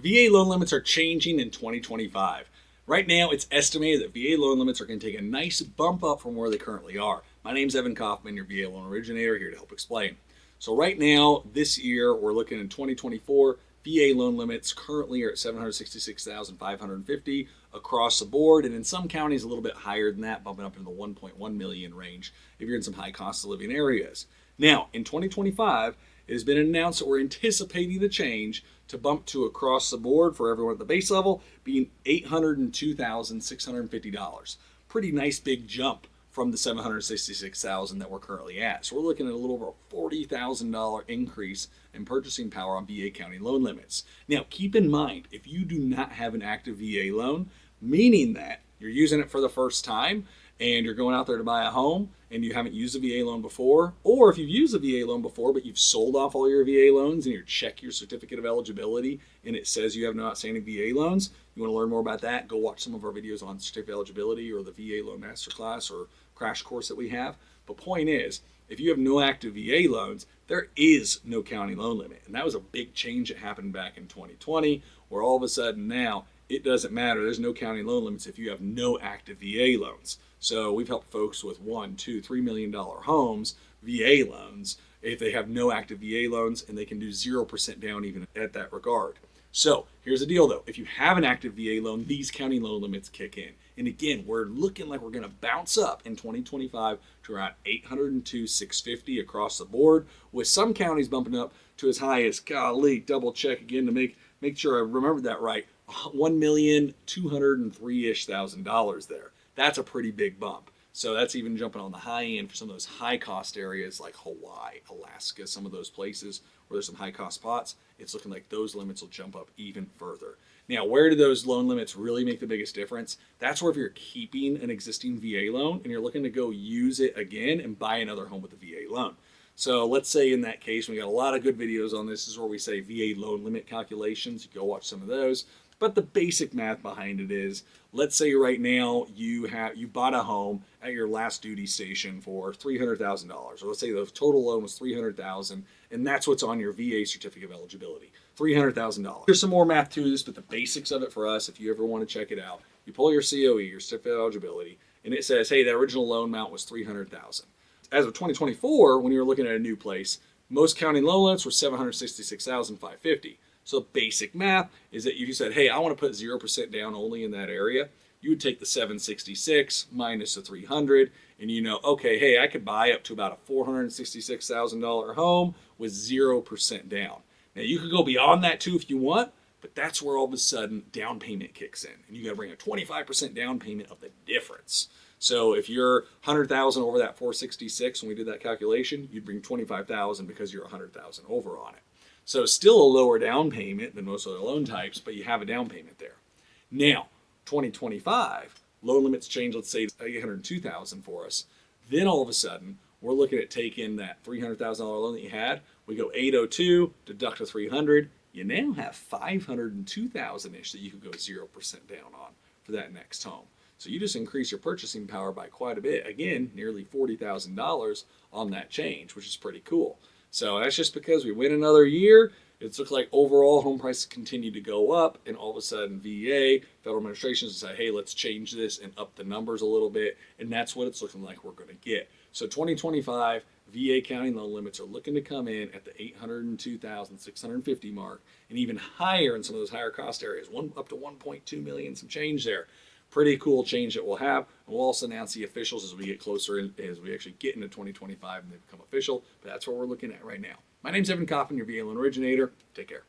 VA loan limits are changing in 2025. Right now, it's estimated that VA loan limits are going to take a nice bump up from where they currently are. My name's Evan Kaufman, your VA loan originator, here to help explain. So right now, this year, we're looking in 2024, VA loan limits currently are at $766,550 across the board, and in some counties a little bit higher than that, bumping up into the 1.1 million range if you're in some high cost of living areas. Now, in 2025, it has been announced that we're anticipating the change to bump to across the board for everyone at the base level being $802,650. Pretty nice big jump from the $766,000 that we're currently at. So we're looking at a little over a $40,000 increase in purchasing power on VA county loan limits. Now, keep in mind, if you do not have an active VA loan, meaning that you're using it for the first time and you're going out there to buy a home and you haven't used a VA loan before, or if you've used a VA loan before but you've sold off all your VA loans and you check your certificate of eligibility and it says you have no outstanding VA loans, you want to learn more about that, go watch some of our videos on certificate of eligibility or the VA loan masterclass or crash course that we have. But point is, if you have no active VA loans, there is no county loan limit. And that was a big change that happened back in 2020, where all of a sudden now it doesn't matter. There's no county loan limits if you have no active VA loans. So we've helped folks with $1, $2, $3 million homes, VA loans, if they have no active VA loans, and they can do 0% down even at that regard. So here's the deal though. If you have an active VA loan, these county loan limits kick in. And again, we're looking like we're going to bounce up in 2025 to around $802,650 across the board, with some counties bumping up to as high as, golly, double check again to make sure I remembered that right, $1,203,000-ish there. That's a pretty big bump. So that's even jumping on the high end for some of those high cost areas like Hawaii, Alaska, some of those places where there's some high cost spots. It's looking like those limits will jump up even further. Now, where do those loan limits really make the biggest difference? That's where if you're keeping an existing VA loan and you're looking to go use it again and buy another home with a VA loan. So let's say in that case, we got a lot of good videos on this. This is where we say VA loan limit calculations. You go watch some of those. But the basic math behind it is, let's say right now you bought a home at your last duty station for $300,000, or let's say the total loan was $300,000, and that's what's on your VA certificate of eligibility, $300,000. There's some more math to this, but the basics of it for us, if you ever want to check it out, you pull your COE, your certificate of eligibility, and it says, hey, the original loan amount was $300,000. As of 2024, when you were looking at a new place, most county loan limits were $766,550. So basic math is that if you said, hey, I want to put 0% down only in that area, you would take the 766 minus the 300, and you know, okay, hey, I could buy up to about a $466,000 home with 0% down. Now you could go beyond that too if you want, but that's where all of a sudden down payment kicks in, and you got to bring a 25% down payment of the difference. So if you're 100,000 over that 466, when we did that calculation, you'd bring 25,000 because you're 100,000 over on it. So still a lower down payment than most other loan types, but you have a down payment there. Now, 2025, loan limits change, let's say $802,000 for us. Then all of a sudden, we're looking at taking that $300,000 loan that you had. We go 802, deduct the 300. You now have $502,000-ish that you could go 0% down on for that next home. So you just increase your purchasing power by quite a bit. Again, nearly $40,000 on that change, which is pretty cool. So that's just because we went another year. It's looked like overall home prices continue to go up, and all of a sudden VA, federal administrations say, hey, let's change this and up the numbers a little bit, and that's what it's looking like we're going to get. So 2025 VA county loan limits are looking to come in at the $802,650 mark, and even higher in some of those higher cost areas, up to 1.2 million, some change there. Pretty cool change that we'll have. And we'll also announce the officials as we get closer, as we actually get into 2025 and they become official. But that's what we're looking at right now. My name's Evan Kaufman, your VA loan originator. Take care.